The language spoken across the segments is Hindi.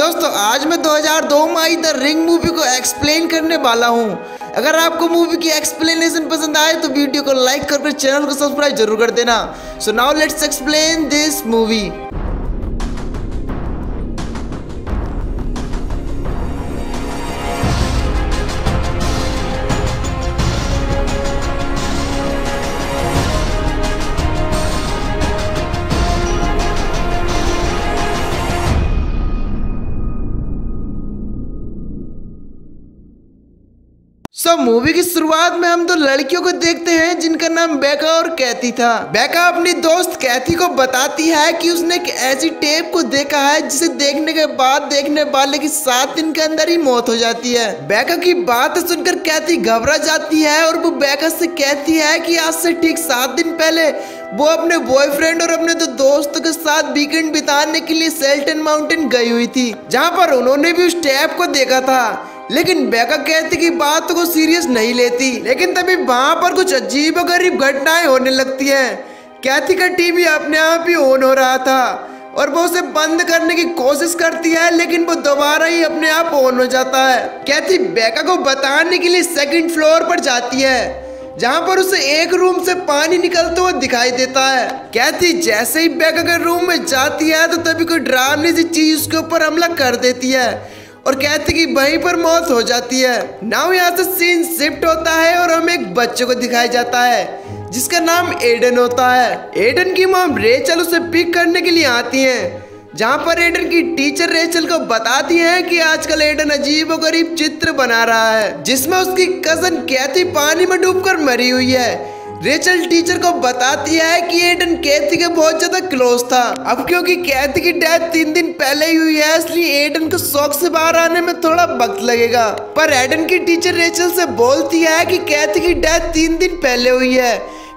दोस्तों आज मैं 2002 में आई द रिंग मूवी को एक्सप्लेन करने वाला हूँ। अगर आपको मूवी की एक्सप्लेनेशन पसंद आए तो वीडियो को लाइक कर चैनल को सब्सक्राइब जरूर कर देना। So now let's explain this movie. Movie की शुरुआत में हम दो लड़कियों को देखते हैं जिनका नाम बेका और कैथी था। बेका अपनी दोस्त कैथी को बताती है कि उसने एक ऐसी टेप को देखा है जिसे देखने के बाद देखने वाले की 7 दिन के अंदर ही मौत हो जाती है। बेका की बात सुनकर कैथी घबरा जाती है और वो बेका से कहती है कि आज से ठीक 7 दिन पहले वो अपने बॉयफ्रेंड और अपने 2 दोस्तों के साथ वीकेंड बिताने के लिए सेल्टन माउंटेन गई हुई थी, जहाँ पर उन्होंने भी उस टेप को देखा था। लेकिन बेका कैथी की बात को सीरियस नहीं लेती। लेकिन तभी वहाँ पर कुछ अजीब और गरीब घटनाएं होने लगती हैं। कैथी का टीवी अपने आप ही ऑन हो रहा था और वो उसे बंद करने की कोशिश करती है, लेकिन वो दोबारा ही अपने आप ऑन हो जाता है। कैथी बेका को बताने के लिए 2nd फ्लोर पर जाती है, जहाँ पर उसे एक रूम से पानी निकलता हुआ दिखाई देता है। कैथी जैसे ही बेका के रूम में जाती है तो तभी कोई डरावनी सी चीज उसके ऊपर हमला कर देती है और कैथी की वहीं पर मौत हो जाती है। नाउ यहाँ से सीन शिफ्ट होता है और हमें एक बच्चे को दिखाया जाता है जिसका नाम एडन होता है। एडन की मॉम रेचल उसे पिक करने के लिए आती हैं, जहाँ पर एडन की टीचर रेचल को बताती है कि आजकल एडन अजीब और गरीब चित्र बना रहा है जिसमें उसकी कजन कैथी पानी में डूबकर मरी हुई है। रेचल टीचर को बताती है कि एडन कैथी के बहुत ज्यादा क्लोज था। अब क्योंकि कैथी की डेथ 3 दिन पहले ही हुई है, इसलिए एडन को शौक से बाहर आने में थोड़ा वक्त लगेगा। पर एडन की टीचर रेचल से बोलती है कि कैथी की डेथ 3 दिन पहले हुई है,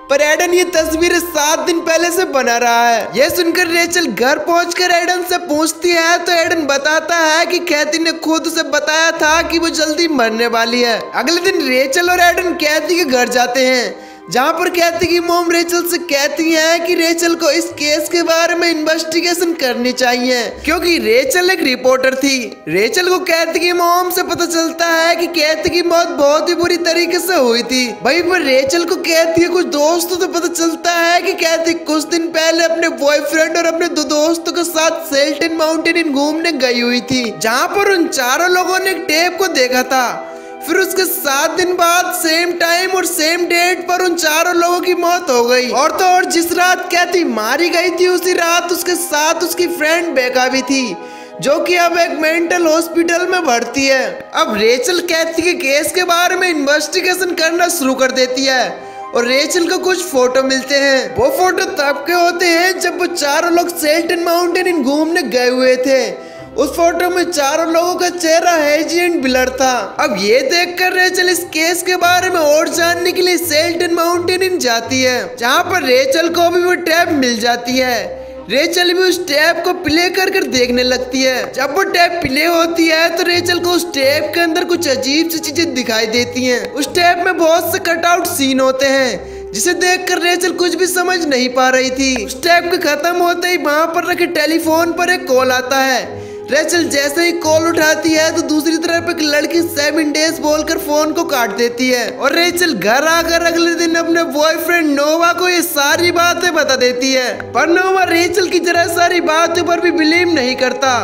पर एडन ये तस्वीरें 7 दिन पहले से बना रहा है। यह सुनकर रेचल घर पहुंचकर एडन से पूछती है तो एडन बताता है कि कैथी ने खुद उसे बताया था कि वो जल्दी मरने वाली है। अगले दिन रेचल और एडन कैथी के घर जाते हैं, जहाँ पर कैथी की मॉम रेचल से कहती है कि रेचल को इस केस के बारे में इन्वेस्टिगेशन करनी चाहिए, क्योंकि रेचल एक रिपोर्टर थी। रेचल को कैथी की मॉम से पता चलता है कि कैथी की मौत बहुत ही बुरी तरीके से हुई थी। वहीं पर रेचल को कैथी के कुछ दोस्तों से पता चलता है कि कैथी कुछ दिन पहले अपने बॉयफ्रेंड और अपने 2 दोस्तों के साथ सेल्टन माउंटेन घूमने गई हुई थी, जहाँ पर उन चारों लोगों ने एक टेप को देखा था। फिर उसके 7 दिन बाद सेम टाइम और सेम डेट पर उन चारों लोगों की मौत हो गई। और तो और जिस रात कैथी मारी गई थी उसी रात उसके साथ उसकी फ्रेंड बेका भी थी, जो कि अब एक मेंटल हॉस्पिटल में भर्ती है। अब रेचल कैथी के केस के बारे में इन्वेस्टिगेशन करना शुरू कर देती है और रेचल को कुछ फोटो मिलते हैं। वो फोटो तब के होते हैं जब वो चारों लोग सेल्टन माउंटेन घूमने गए हुए थे। उस फोटो में चारों लोगों का चेहरा हेजी एंड ब्लर था। अब ये देखकर रेचल इस केस के बारे में और जानने के लिए सेल्टन माउंटेन जाती है, जहाँ पर रेचल को भी वो टैप मिल जाती है। रेचल भी उस टैप को प्ले कर देखने लगती है। जब वो टैप प्ले होती है तो रेचल को उस टैप के अंदर कुछ अजीब सी चीजें दिखाई देती हैं। उस टैप में बहुत से कटआउट सीन होते हैं जिसे देखकर रेचल कुछ भी समझ नहीं पा रही थी। उस टैप के खत्म होते ही वहाँ पर रखे टेलीफोन पर एक कॉल आता है। रेचल जैसे ही कॉल उठाती है तो दूसरी तरफ एक लड़की 7 डेज बोलकर फोन को काट देती है और रेचल घर आकर अगले दिन अपने बॉयफ्रेंड नोवा को ये सारी बातें बता देती है। पर नोवा रेचल की जरा सारी बातों पर भी बिलीव नहीं करता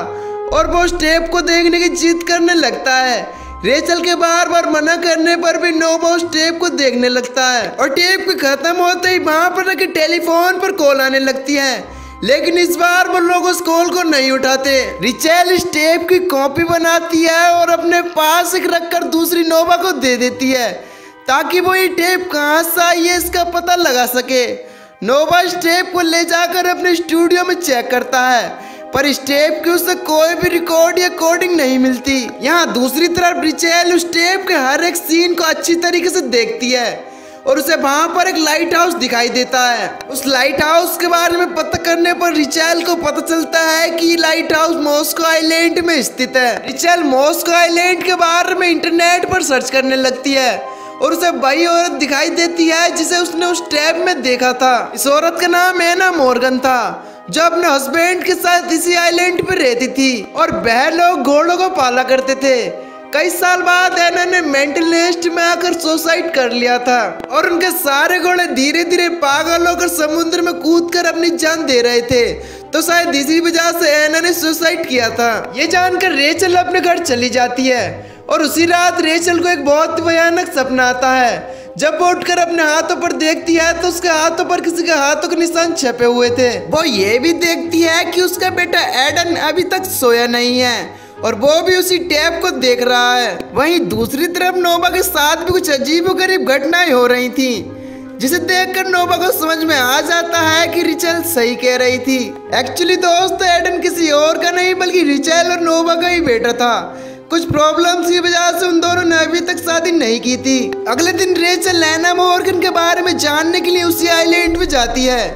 और वो उस टेप को देखने की जिद करने लगता है। रेचल के बार बार मना करने पर भी नोवा उस टेप को देखने लगता है और टेप के खत्म होते ही वहाँ पर रखे टेलीफोन पर कॉल आने लगती है। लेकिन इस बार वो लोग उस कॉल को नहीं उठाते। रेचल इस टेप की कॉपी बनाती है और अपने पास एक रखकर दूसरी नोवा को दे देती है ताकि वो ये टेप कहाँ से आई है इसका पता लगा सके। नोवा इस टेप को ले जाकर अपने स्टूडियो में चेक करता है, पर इस टेप की उसे कोई भी रिकॉर्ड या कोडिंग नहीं मिलती। यहाँ दूसरी तरफ रेचल उस टेप के हर एक सीन को अच्छी तरीके से देखती है और उसे वहाँ पर एक लाइट हाउस दिखाई देता है। उस लाइट हाउस के बारे में पता करने पर रेचल को पता चलता है कि लाइट हाउस मॉस्को आइलैंड में स्थित है। रेचल मॉस्को आइलैंड के बारे में इंटरनेट पर सर्च करने लगती है और उसे वही औरत दिखाई देती है जिसे उसने उस टैब में देखा था। इस औरत का नाम एना मॉर्गन था। जो अपने हस्बैंड के साथ इसी आइलैंड पे रहती थी और वह लोग घोड़ों को पाला करते थे। कई साल बाद एना ने मेंटल नेस्ट में आकर सुसाइड कर लिया था और उनके सारे घोड़े धीरे धीरे पागल होकर समुद्र में कूदकर अपनी जान दे रहे थे। तो शायद इसी वजह से एना ने सुसाइड किया था। ये जानकर रेचल अपने घर चली जाती है और उसी रात रेचल को एक बहुत भयानक सपना आता है। जब वो उठकर अपने हाथों पर देखती है तो उसके हाथों पर किसी के हाथों के निशान छपे हुए थे। वो ये भी देखती है कि उसका बेटा एडन अभी तक सोया नहीं है और वो भी उसी टैप को देख रहा है। वहीं दूसरी तरफ नोबा के साथ भी कुछ अजीबोगरीब घटनाएं हो रही थी, जिसे देखकर नोबा को समझ में आ जाता है कि रिचल सही कह रही थी। एक्चुअली दोस्त एडन किसी और का नहीं बल्कि रिचल और नोबा का ही बेटा था। कुछ प्रॉब्लम्स की वजह से उन दोनों ने अभी तक शादी नहीं की थी। अगले दिन रेचल एना मॉर्गन के बारे में जानने के लिए उसी आइलैंड में जाती है,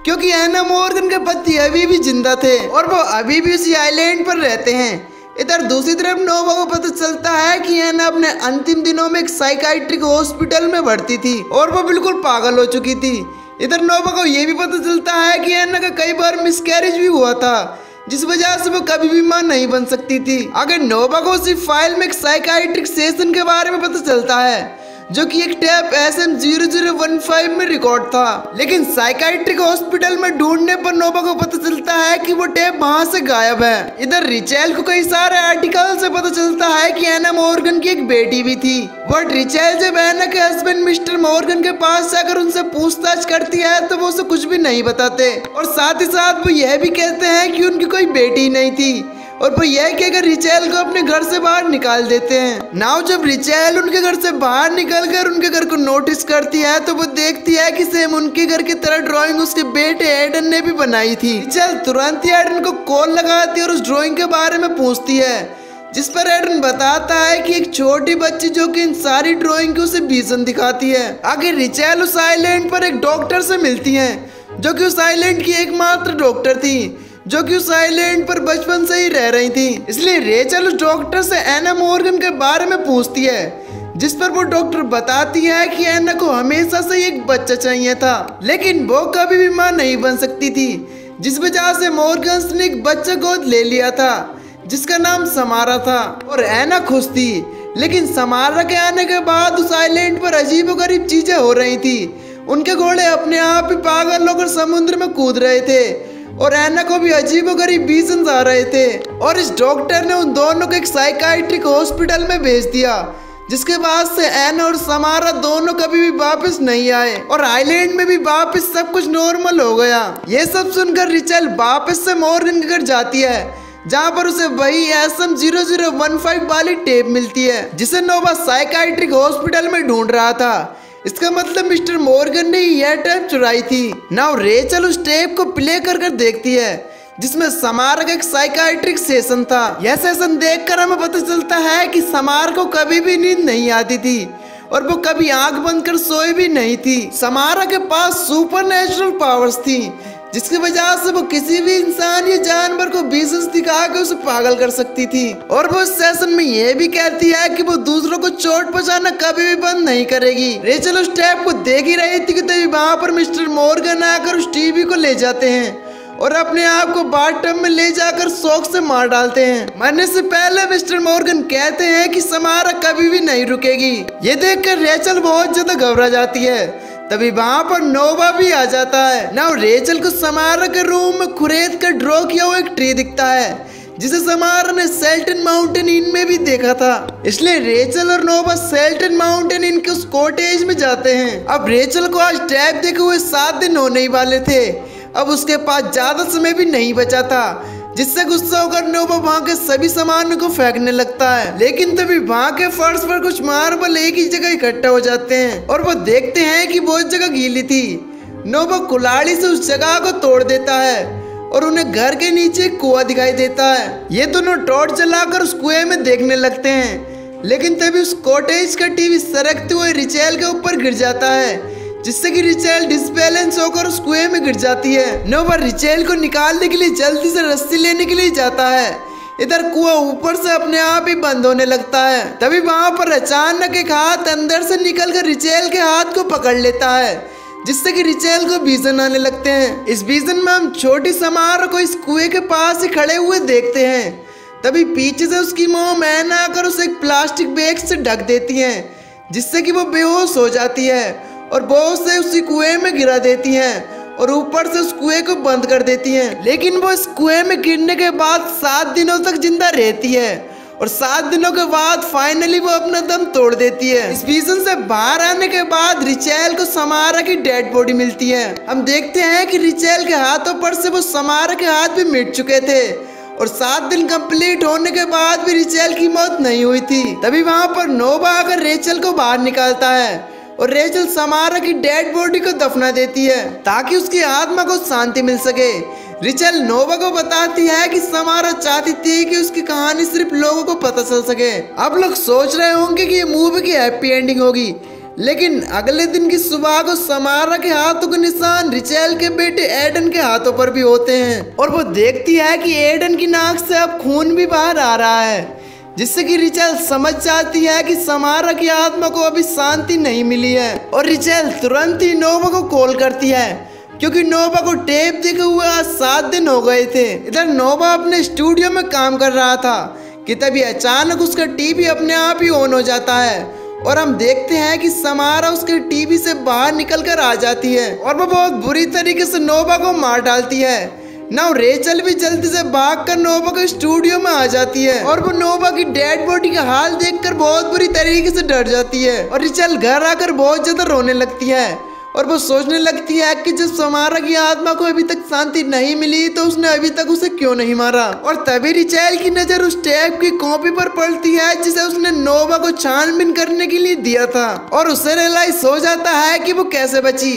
क्योंकि एना मॉर्गन के पति अभी भी जिंदा थे और वो अभी भी उसी आइलैंड पर रहते हैं। इधर दूसरी तरफ नोबा को पता चलता है कि एना अपने अंतिम दिनों में एक साइकाइट्रिक हॉस्पिटल में भर्ती थी और वो बिल्कुल पागल हो चुकी थी। इधर नोबा को ये भी पता चलता है कि एना का कई बार मिसकैरेज भी हुआ था, जिस वजह से वो कभी भी मां नहीं बन सकती थी। अगर नोबा को उसी फाइल में एक साइकाइट्रिक सेशन के बारे में पता चलता है, जो कि एक टैप SM0015 में रिकॉर्ड था। लेकिन साइकाइट्रिक हॉस्पिटल में ढूंढने पर नोबा को पता चलता है कि वो टैप वहां से गायब है। इधर रिचेल को कई सारे आर्टिकल से पता चलता है कि एना मॉर्गन की एक बेटी भी थी। बट रिचेल जब एना के हस्बैंड मिस्टर मॉर्गन के पास जाकर उनसे पूछताछ करती है तो वो उसे कुछ भी नहीं बताते और साथ ही साथ वो यह भी कहते हैं कि उनकी कोई बेटी नहीं थी और वो यह कहकर रिचेल को अपने घर से बाहर निकाल देते हैं। नाउ जब रिचेल उनके घर से बाहर निकलकर उनके घर को नोटिस करती है तो वो देखती है कि सेम उनके घर की तरह ड्राइंग उसके बेटे एडन ने भी बनाई थी। रिचेल तुरंत ही एडन को कॉल लगाती है और उस ड्राइंग के बारे में पूछती है, जिस पर एडन बताता है कि एक छोटी बच्ची जो कि इन सारी ड्राइंग की उसे विजन दिखाती है। आगे रिचेल उस आइलैंड पर एक डॉक्टर से मिलती है, जो कि उस आइलैंड की एकमात्र डॉक्टर थी, जो कि उस आइलैंड पर बचपन से ही रह रही थी। इसलिए रेचल उस डॉक्टर से एना मॉर्गन के बारे में पूछती है, जिस पर वो डॉक्टर बताती है कि एना को हमेशा से एक बच्चा चाहिए था, लेकिन वो कभी भी मां नहीं बन सकती थी, जिस वजह से मॉर्गन्स ने एक बच्चा गोद ले लिया था जिसका नाम समारा था। और एना खुश थी, लेकिन समारा के आने के बाद उस आइलैंड पर अजीबोगरीब चीजें हो रही थी। उनके घोड़े अपने आप ही पागल होकर समुद्र में कूद रहे थे और एना को भी अजीबोगरीब विजन्स आ रहे थे और इस डॉक्टर ने उन दोनों को एक साइकाइट्रिक हॉस्पिटल में भेज दिया, जिसके बाद से एना और समारा दोनों कभी भी वापस नहीं आए और आइलैंड में भी वापस सब कुछ नॉर्मल हो गया। ये सब सुनकर रिचेल वापस से मॉर्गन के घर जाती है, जहाँ पर उसे वही SM0015 वाली टेप मिलती है, जिसे नोबा साइकाइट्रिक हॉस्पिटल में ढूंढ रहा था। इसका मतलब मिस्टर मॉर्गन ने यह टेप चुराई थी। नाउ रेचल उस टेप को प्ले कर कर देखती है, जिसमें समार का एक साइकाइट्रिक सेशन था। यह सेशन देखकर हमें पता चलता है कि समार को कभी भी नींद नहीं आती थी और वो कभी आंख बंद कर सोई भी नहीं थी। समारा के पास सुपर नेचुरल पावर्स थी, जिसकी वजह से वो किसी भी इंसान या जानवर को विजन्स दिखा के उसे पागल कर सकती थी। और वो इस सेशन में ये भी कहती है कि वो दूसरों को चोट पहुंचाना कभी भी बंद नहीं करेगी। रेचल उस टैप को देख ही रही थी कि तभी वहां पर मिस्टर मॉर्गन आकर उस टीवी को ले जाते हैं और अपने आप को बाथटब में ले जाकर शौक से मार डालते हैं। मरने से पहले मिस्टर मॉर्गन कहते हैं कि समारा कभी भी नहीं रुकेगी। ये देखकर रेचल बहुत ज्यादा घबरा जाती है। तभी वहां पर नोबा भी आ जाता है। नाउ रेचल को समारा के रूम में खुरेद कर ड्रॉ किया हुआ एक ट्री दिखता है, जिसे समारा ने सेल्टन माउंटेन इन में भी देखा था। इसलिए रेचल और नोबा सेल्टन माउंटेन इन के उस कॉटेज में जाते हैं। अब रेचल को आज टैप देखे हुए 7 दिन होने ही वाले थे। अब उसके पास ज्यादा समय भी नहीं बचा था, जिससे गुस्सा होकर नोबा वहां के सभी सामानों को फेंकने लगता है। लेकिन तभी वहां के फर्श पर कुछ मार्बल एक ही जगह इकट्ठा हो जाते हैं और वो देखते हैं कि वो जगह गीली थी। नोबा कुल्हाड़ी से उस जगह को तोड़ देता है और उन्हें घर के नीचे एक कुआं दिखाई देता है। ये दोनों टॉर्च जलाकर उस कुएं में देखने लगते हैं, लेकिन तभी उस कॉटेज का टीवी सरकते हुए रिचेल के ऊपर गिर जाता है, जिससे कि रिचेल डिसबैलेंस होकर उस कुएं में गिर जाती है। नोबा रिचेल को निकालने के लिए जल्दी से रस्सी लेने के लिए जाता है। इधर कुआं ऊपर से अपने आप ही बंद होने लगता है। तभी वहां पर अचानक एक हाथ अंदर से निकलकर रिचेल के हाथ को पकड़ लेता है, जिससे कि रिचेल को विजन आने लगते हैं। इस विजन में हम छोटी समारा को इस कुएं के पास ही खड़े हुए देखते हैं। तभी पीछे से उसकी मॉम ऐना आकर उसे एक प्लास्टिक बैग से ढक देती है, जिससे कि वो बेहोश हो जाती है और बहुत से उसी कुएं में गिरा देती हैं और ऊपर से उस कुएं को बंद कर देती हैं। लेकिन वो इस कुएं में गिरने के बाद 7 दिनों तक जिंदा रहती है और 7 दिनों के बाद फाइनली वो अपना दम तोड़ देती है। इस विजन से बाहर आने के बाद रिचेल को समारा की डेड बॉडी मिलती है। हम देखते हैं कि रिचेल के हाथों पर से वो समारा के हाथ भी मिट चुके थे और 7 दिन कंप्लीट होने के बाद भी रिचेल की मौत नहीं हुई थी। तभी वहां पर नोवा आकर रेचल को बाहर निकालता है और रेचल समारा की डेड बॉडी को दफना देती है ताकि उसकी आत्मा को शांति मिल सके। रिचल नोवा को बताती है कि समारा चाहती थी कि उसकी कहानी सिर्फ लोगों को पता चल सके। अब लोग सोच रहे होंगे कि ये मूवी की हैप्पी एंडिंग होगी, लेकिन अगले दिन की सुबह को समारा के हाथों के निशान रिचेल के बेटे एडन के हाथों पर भी होते हैं और वो देखती है कि एडन की नाक से अब खून भी बाहर आ रहा है, जिससे कि रिचेल समझ जाती है कि समारा की आत्मा को अभी शांति नहीं मिली है और रिचेल तुरंत ही नोवा को कॉल करती है क्योंकि नोवा को टेप देखे हुए आज 7 दिन हो गए थे। इधर नोवा अपने स्टूडियो में काम कर रहा था कि तभी अचानक उसका टीवी अपने आप ही ऑन हो जाता है और हम देखते हैं कि समारा उसके टीवी से बाहर निकल कर आ जाती है और वो बहुत बुरी तरीके से नोवा को मार डालती है। नाउ रेचल भी जल्दी से भागकर नोवा के स्टूडियो में आ जाती है और वो नोवा की डेड बॉडी का हाल देखकर बहुत बुरी तरीके से डर जाती है और रिचल घर आकर बहुत ज्यादा रोने लगती है और वो सोचने लगती है कि जब समारा की आत्मा को अभी तक शांति नहीं मिली तो उसने अभी तक उसे क्यों नहीं मारा। और तभी रिचेल की नजर उस टेप की कॉपी पर पड़ती है जिसे उसने नोवा को छानबीन करने के लिए दिया था और उसे रियलाइज हो जाता है कि वो कैसे बची।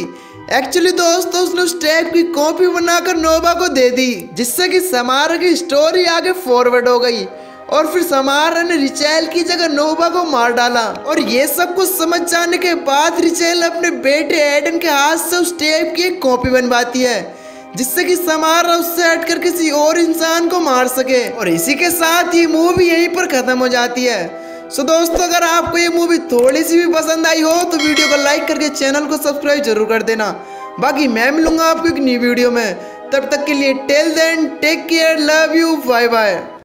एक्चुअली दोस्तों उसने उस टेप की कॉपी बनाकर नोवा को दे दी, जिससे कि समारा की स्टोरी आगे फॉरवर्ड हो गई और फिर समारा ने रिचेल की जगह नोवा को मार डाला। और ये सब कुछ समझ जाने के बाद रिचेल अपने बेटे एडन के हाथ से उस टेप की एक कॉपी बनवाती है, जिससे कि समारा उससे हटकर किसी और इंसान को मार सके। और इसी के साथ ये मूवी यहीं पर खत्म हो जाती है। सो दोस्तों अगर आपको ये मूवी थोड़ी सी भी पसंद आई हो तो वीडियो को लाइक करके चैनल को सब्सक्राइब जरूर कर देना। बाकी मैं मिलूंगा आपको एक नई वीडियो में, तब तक के लिए till then take care, love you, bye bye.